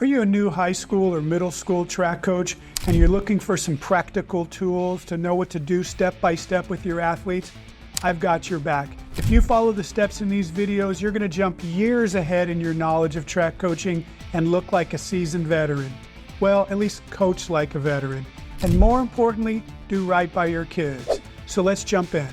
Are you a new high school or middle school track coach and you're looking for some practical tools to know what to do step by step with your athletes? I've got your back. If you follow the steps in these videos, you're going to jump years ahead in your knowledge of track coaching and look like a seasoned veteran. Well, at least coach like a veteran. And more importantly, do right by your kids. So let's jump in.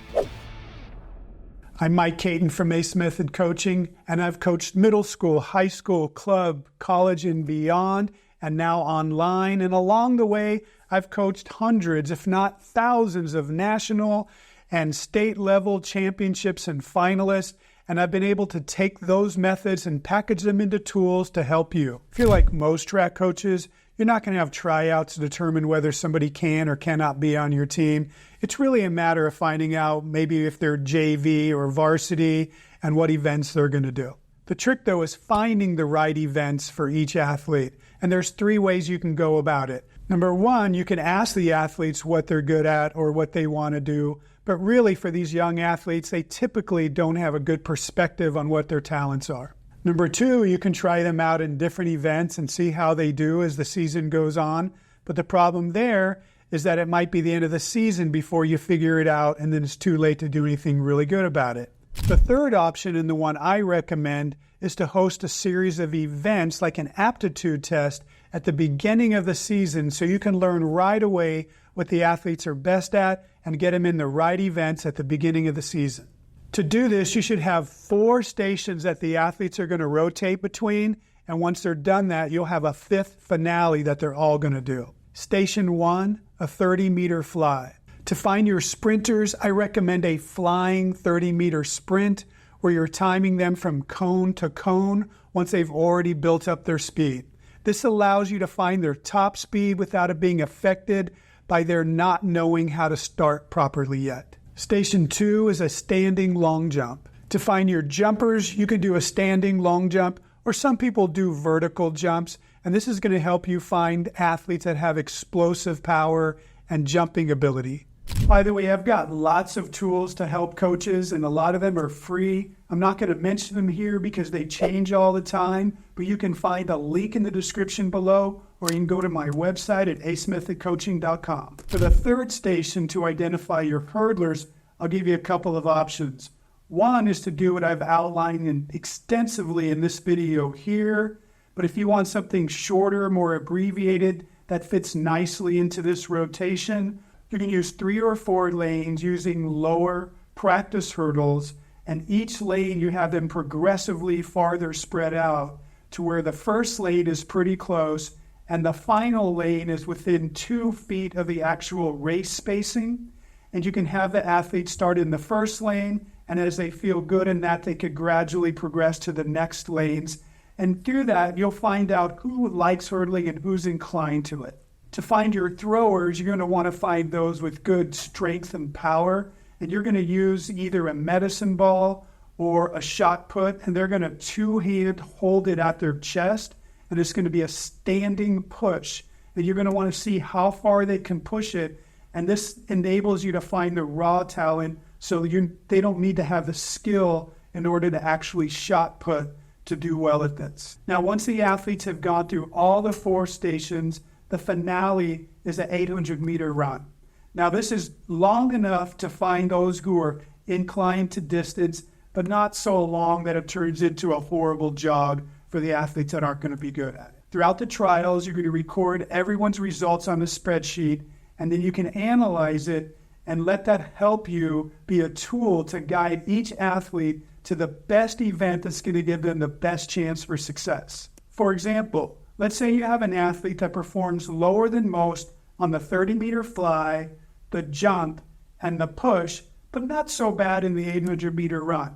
I'm Mike Caton from Ace Method Coaching, and I've coached middle school, high school, club, college, and beyond, and now online. And along the way, I've coached hundreds, if not thousands, of national and state level championships and finalists. And I've been able to take those methods and package them into tools to help you. If you're like most track coaches, you're not going to have tryouts to determine whether somebody can or cannot be on your team. It's really a matter of finding out maybe if they're JV or varsity and what events they're going to do. The trick, though, is finding the right events for each athlete. And there's 3 ways you can go about it. Number 1, you can ask the athletes what they're good at or what they want to do. But really, for these young athletes, they typically don't have a good perspective on what their talents are. Number 2, you can try them out in different events and see how they do as the season goes on. But the problem there is that it might be the end of the season before you figure it out, and then it's too late to do anything really good about it. The third option, and the one I recommend, is to host a series of events like an aptitude test at the beginning of the season so you can learn right away what the athletes are best at and get them in the right events at the beginning of the season. To do this, you should have 4 stations that the athletes are going to rotate between, and once they're done that, you'll have a 5th finale that they're all going to do. Station 1, a 30-meter fly. To find your sprinters, I recommend a flying 30-meter sprint where you're timing them from cone to cone once they've already built up their speed. This allows you to find their top speed without it being affected by their not knowing how to start properly yet. Station 2 is a standing long jump. To find your jumpers, you can do a standing long jump, or some people do vertical jumps, and this is going to help you find athletes that have explosive power and jumping ability. By the way, I've got lots of tools to help coaches, and a lot of them are free. I'm not going to mention them here because they change all the time, but you can find a link in the description below, or you can go to my website at acemethodcoaching.com. For the third station, to identify your hurdlers, I'll give you a couple of options. One is to do what I've outlined extensively in this video here, but if you want something shorter, more abbreviated, that fits nicely into this rotation, you can use 3 or 4 lanes using lower practice hurdles, and each lane you have them progressively farther spread out to where the first lane is pretty close and the final lane is within 2 feet of the actual race spacing. And you can have the athletes start in the first lane, and as they feel good in that, they could gradually progress to the next lanes. And through that, you'll find out who likes hurdling and who's inclined to it. To find your throwers, you're going to want to find those with good strength and power, and you're going to use either a medicine ball or a shot put, and they're going to 2-hand hold it at their chest, and it's going to be a standing push, and you're going to want to see how far they can push it, and this enables you to find the raw talent so they don't need to have the skill in order to actually shot put to do well at this. Now, once the athletes have gone through all the 4 stations, the finale is an 800-meter run. Now, this is long enough to find those who are inclined to distance, but not so long that it turns into a horrible jog for the athletes that aren't going to be good at it. Throughout the trials, you're going to record everyone's results on a spreadsheet, and then you can analyze it and let that help you be a tool to guide each athlete to the best event that's going to give them the best chance for success. For example, let's say you have an athlete that performs lower than most on the 30-meter fly, the jump, and the push, but not so bad in the 800-meter run.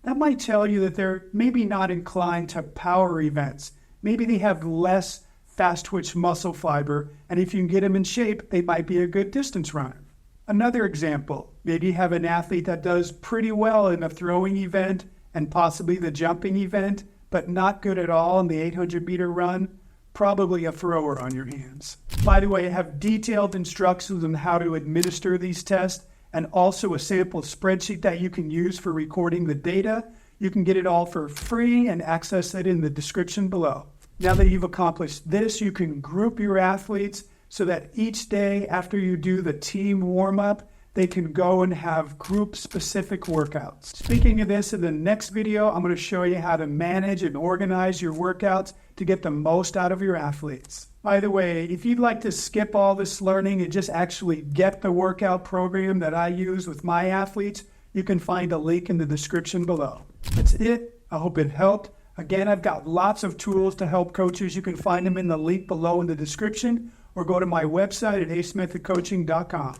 That might tell you that they're maybe not inclined to power events. Maybe they have less fast-twitch muscle fiber, and if you can get them in shape, they might be a good distance runner. Another example, maybe you have an athlete that does pretty well in the throwing event and possibly the jumping event, but not good at all in the 800-meter run. Probably a thrower on your hands. By the way, I have detailed instructions on how to administer these tests and also a sample spreadsheet that you can use for recording the data. You can get it all for free and access it in the description below. Now that you've accomplished this, you can group your athletes so that each day after you do the team warm-up, they can go and have group-specific workouts. Speaking of this, in the next video, I'm going to show you how to manage and organize your workouts to get the most out of your athletes. By the way, if you'd like to skip all this learning and just actually get the workout program that I use with my athletes, you can find a link in the description below. That's it. I hope it helped. Again, I've got lots of tools to help coaches. You can find them in the link below in the description or go to my website at acemethodcoaching.com.